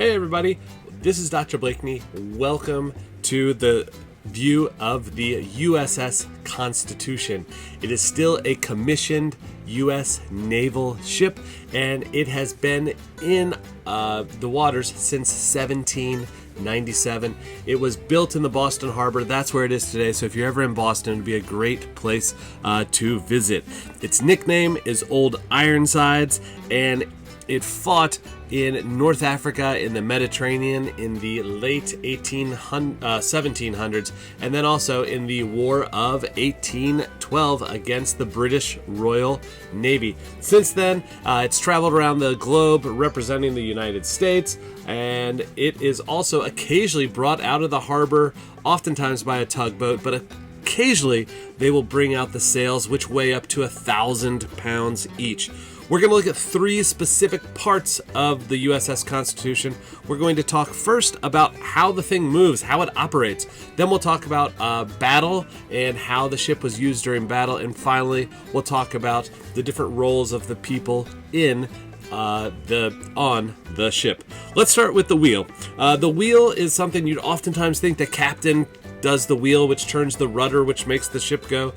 Hey everybody, this is Dr. Blakeney. Welcome to the view of the USS Constitution. It is still a commissioned U.S. naval ship, and it has been in the waters since 1797. It was built in the Boston Harbor. That's where it is today. So if you're ever in Boston, it'd be a great place to visit. Its nickname is Old Ironsides, and it fought in North Africa, in the Mediterranean, in the late 1700s, and then also in the War of 1812 against the British Royal Navy. Since then, it's traveled around the globe representing the United States, and it is also occasionally brought out of the harbor, oftentimes by a tugboat, but occasionally they will bring out the sails, which weigh up to 1,000 pounds each. We're going to look at three specific parts of the USS Constitution. We're going to talk first about how the thing moves, how it operates. Then we'll talk about battle and how the ship was used during battle. And finally, we'll talk about the different roles of the people in on the ship. Let's start with the wheel. The wheel is something you'd oftentimes think the captain does the wheel, which turns the rudder, which makes the ship go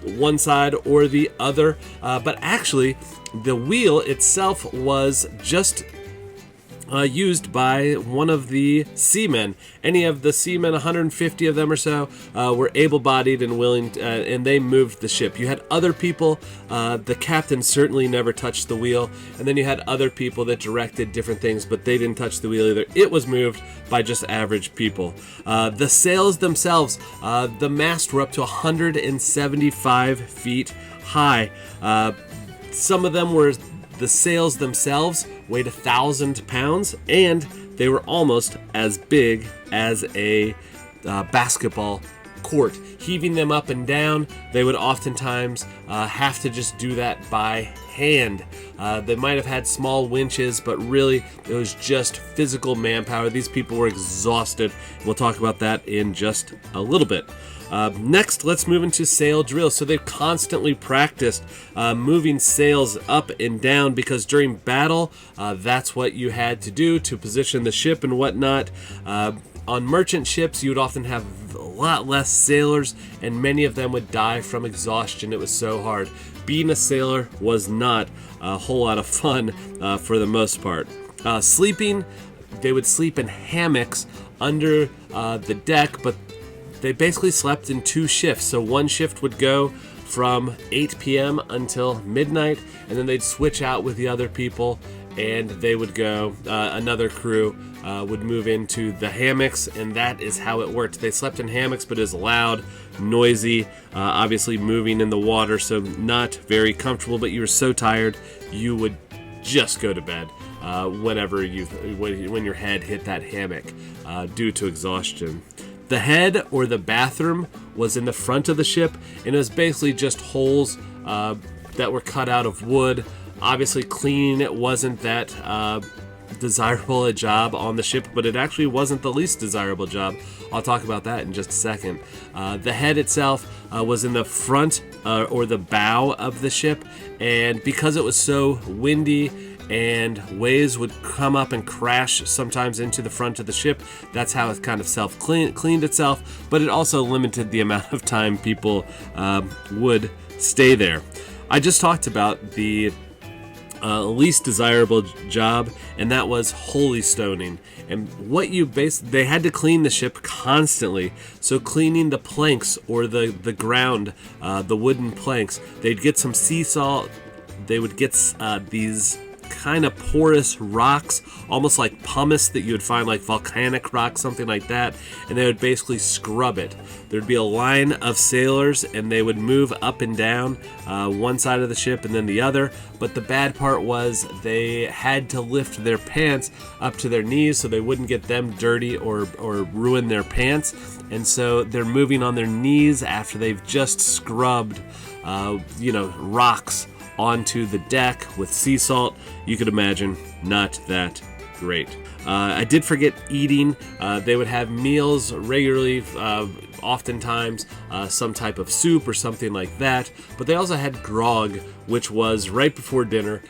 one side or the other. But actually, the wheel itself was just used by one of the seamen. Any of the seamen, 150 of them or so, were able-bodied and willing, and they moved the ship. You had other people, the captain certainly never touched the wheel, and then you had other people that directed different things, but they didn't touch the wheel either. It was moved by just average people. The sails themselves, the masts were up to 175 feet high. Some of them were, the sails themselves weighed 1,000 pounds, and they were almost as big as a basketball court. Heaving them up and down, they would oftentimes have to just do that by hand. They might have had small winches, but really it was just physical manpower. These people were exhausted. We'll talk about that in just a little bit. Next, let's move into sail drills. So they've constantly practiced moving sails up and down because during battle, that's what you had to do to position the ship and whatnot. On merchant ships, you would often have a lot less sailors, and many of them would die from exhaustion. It was so hard. Being a sailor was not a whole lot of fun for the most part. Sleeping, they would sleep in hammocks under the deck, but they basically slept in two shifts. So one shift would go from 8 p.m. until midnight, and then they'd switch out with the other people, and they would go, another crew would move into the hammocks, and that is how it worked. They slept in hammocks, but it was loud, noisy, obviously moving in the water, so not very comfortable, but you were so tired, you would just go to bed when your head hit that hammock due to exhaustion. The head, or the bathroom, was in the front of the ship, and it was basically just holes that were cut out of wood. Obviously, cleaning it wasn't that desirable a job on the ship, but it actually wasn't the least desirable job. I'll talk about that in just a second. The head itself was in the front or the bow of the ship, and because it was so windy and waves would come up and crash sometimes into the front of the ship, that's how it kind of self-cleaned itself, but it also limited the amount of time people would stay there. I just talked about the least desirable job, and that was holy stoning. And what they had to clean the ship constantly. So cleaning the planks or the ground, the wooden planks, they'd get some sea salt. They would get these kind of porous rocks, almost like pumice that you would find, like volcanic rock, something like that, and they would basically scrub it. There'd be a line of sailors, and they would move up and down one side of the ship and then the other, but the bad part was they had to lift their pants up to their knees so they wouldn't get them dirty or ruin their pants, and so they're moving on their knees after they've just scrubbed rocks onto the deck with sea salt. You could imagine, not that great. I did forget eating. They would have meals regularly, oftentimes some type of soup or something like that, but they also had grog, which was right before dinner.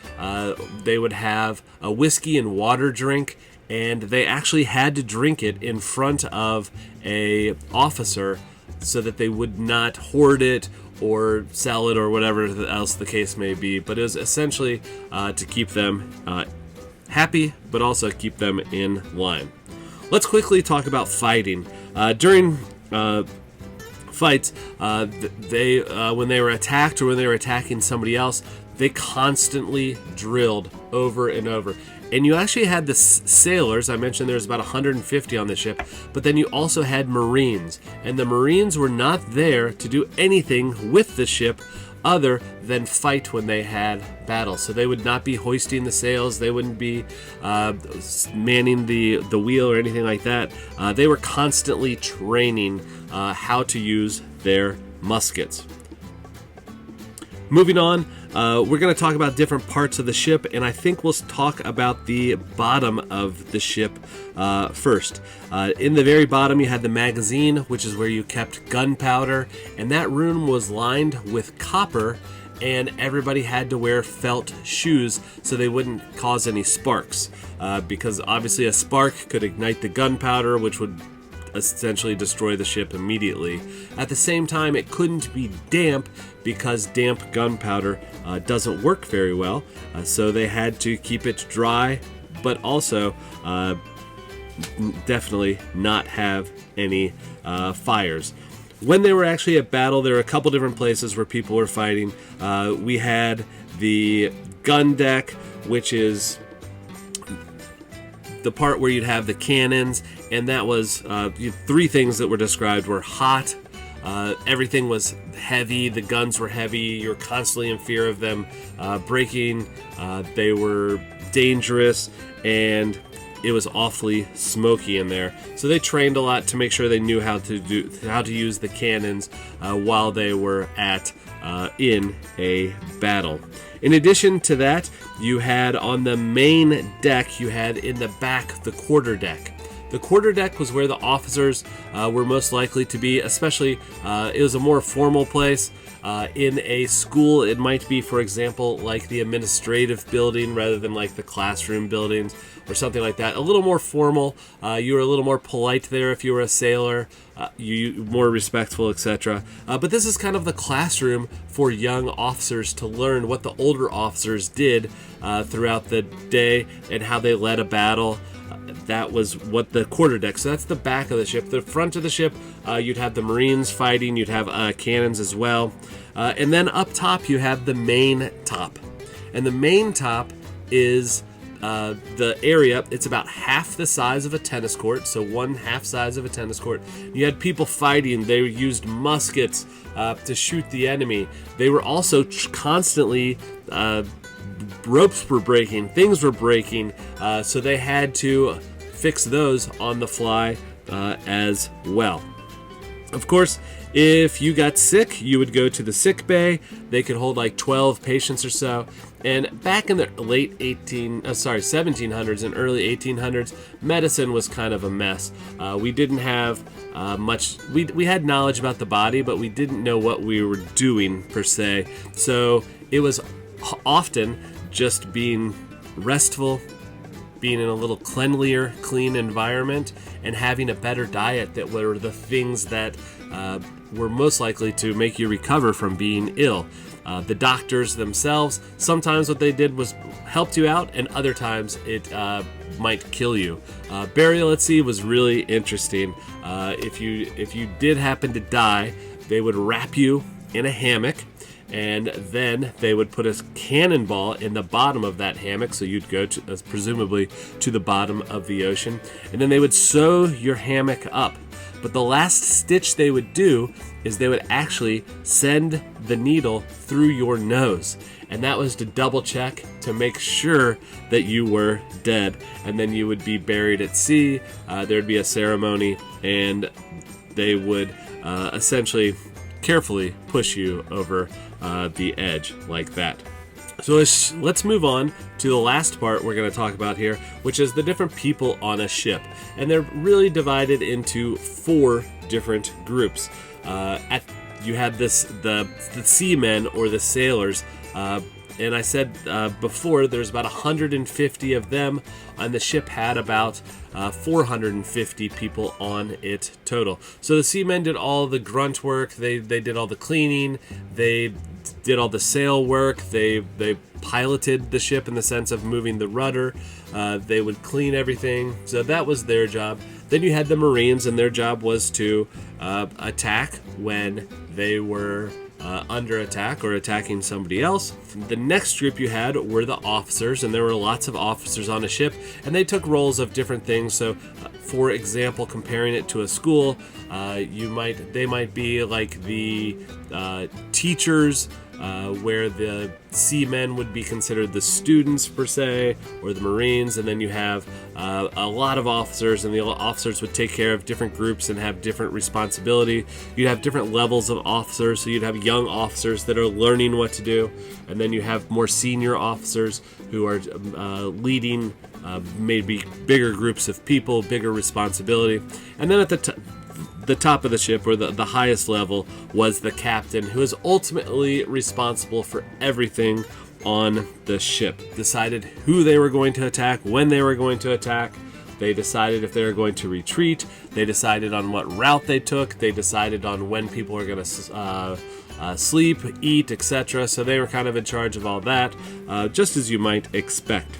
They would have a whiskey and water drink, and they actually had to drink it in front of a officer so that they would not hoard it or sell it or whatever else the case may be. But it was essentially to keep them happy, but also keep them in line. Let's quickly talk about fighting. During fights, when they were attacked or when they were attacking somebody else, they constantly drilled over and over. And you actually had the sailors. I mentioned there's about 150 on the ship, but then you also had Marines. And the Marines were not there to do anything with the ship other than fight when they had battles. So they would not be hoisting the sails, they wouldn't be manning the wheel or anything like that. They were constantly training how to use their muskets. Moving on, we're going to talk about different parts of the ship, and I think we'll talk about the bottom of the ship first. In the very bottom, you had the magazine, which is where you kept gunpowder, and that room was lined with copper, and everybody had to wear felt shoes so they wouldn't cause any sparks, because obviously a spark could ignite the gunpowder, which would essentially destroy the ship immediately. At the same time, it couldn't be damp because damp gunpowder doesn't work very well, so they had to keep it dry, but also definitely not have any fires. When they were actually at battle, there were a couple different places where people were fighting. We had the gun deck, which is the part where you'd have the cannons, and that was three things that were described were hot, everything was heavy, the guns were heavy, you're constantly in fear of them breaking, they were dangerous, and it was awfully smoky in there. So they trained a lot to make sure they knew how to use the cannons while they were in a battle. In addition to that, you had on the main deck, you had in the back the quarter deck. The quarter deck was where the officers were most likely to be, especially it was a more formal place. In a school, it might be, for example, like the administrative building rather than like the classroom buildings or something like that. A little more formal. You were a little more polite there if you were a sailor. You more respectful, etc. But this is kind of the classroom for young officers to learn what the older officers did throughout the day and how they led a battle. That was what the quarterdeck. So that's the back of the ship. The front of the ship, you'd have the Marines fighting. You'd have cannons as well. And then up top, you have the main top. And the main top is the area. It's about half the size of a tennis court. So one half size of a tennis court. You had people fighting. They used muskets to shoot the enemy. They were also constantly ropes were breaking, things were breaking, so they had to fix those on the fly as well. Of course, if you got sick, you would go to the sick bay. They could hold like 12 patients or so. And back in the late 1700s and early 1800s, medicine was kind of a mess. We didn't have much. We had knowledge about the body, but we didn't know what we were doing per se. So it was often just being restful, being in a little cleanlier, clean environment, and having a better diet that were the things that were most likely to make you recover from being ill. The doctors themselves, sometimes what they did was helped you out, and other times it might kill you. Burial at sea was really interesting. If you did happen to die, they would wrap you in a hammock, and then they would put a cannonball in the bottom of that hammock, so you'd go to, presumably to the bottom of the ocean, and then they would sew your hammock up. But the last stitch they would do is they would actually send the needle through your nose, and that was to double check to make sure that you were dead. And then you would be buried at sea. There'd be a ceremony, and they would essentially carefully push you over the edge like that. So let's move on to the last part we're going to talk about here, which is the different people on a ship. And they're really divided into 4 different groups. You had the seamen or the sailors. And I said before, there's about 150 of them, and the ship had about 450 people on it total. So the seamen did all the grunt work. They did all the cleaning. They did all the sail work. They piloted the ship in the sense of moving the rudder. They would clean everything. So that was their job. Then you had the Marines, and their job was to attack when they were under attack or attacking somebody else. The next group you had were the officers, and there were lots of officers on a ship, and they took roles of different things. So for example, comparing it to a school, they might be like the teachers, where the seamen would be considered the students per se, or the Marines, and then you have a lot of officers, and the officers would take care of different groups and have different responsibility. You'd have different levels of officers, so you'd have young officers that are learning what to do, and then you have more senior officers who are leading maybe bigger groups of people, bigger responsibility. And then at the top of the ship, or the highest level, was the captain, who is ultimately responsible for everything on the ship. Decided who they were going to attack, when they were going to attack. They decided if they were going to retreat. They decided on what route they took. They decided on when people were going to sleep, eat, etc. So they were kind of in charge of all that, just as you might expect.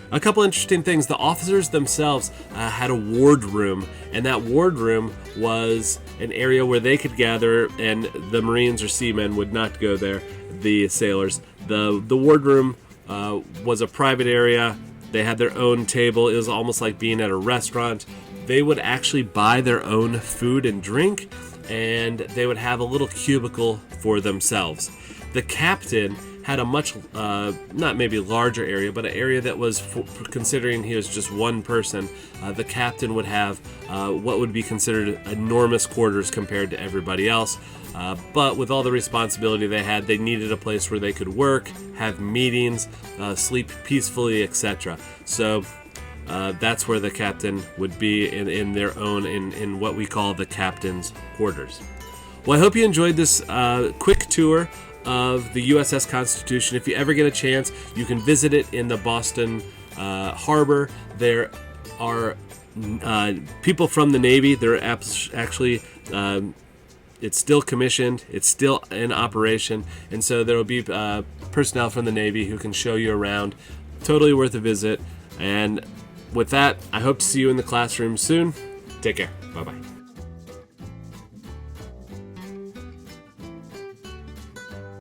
A couple interesting things. The officers themselves had a wardroom, and that wardroom was an area where they could gather, and the Marines or seamen would not go there, the sailors. The wardroom was a private area. They had their own table. It was almost like being at a restaurant. They would actually buy their own food and drink, and they would have a little cubicle for themselves. The captain had a much, not maybe larger area, but an area that was, considering he was just one person, the captain would have what would be considered enormous quarters compared to everybody else. But with all the responsibility they had, they needed a place where they could work, have meetings, sleep peacefully, etc. So that's where the captain would be in their own, in what we call the captain's quarters. Well, I hope you enjoyed this quick tour of the USS Constitution. If you ever get a chance, you can visit it in the Boston harbor. There are people from the Navy. They're actually, it's still commissioned, it's still in operation, and so there will be personnel from the Navy who can show you around. Totally worth a visit. And with that, I hope to see you in the classroom soon. Take care. Bye-bye.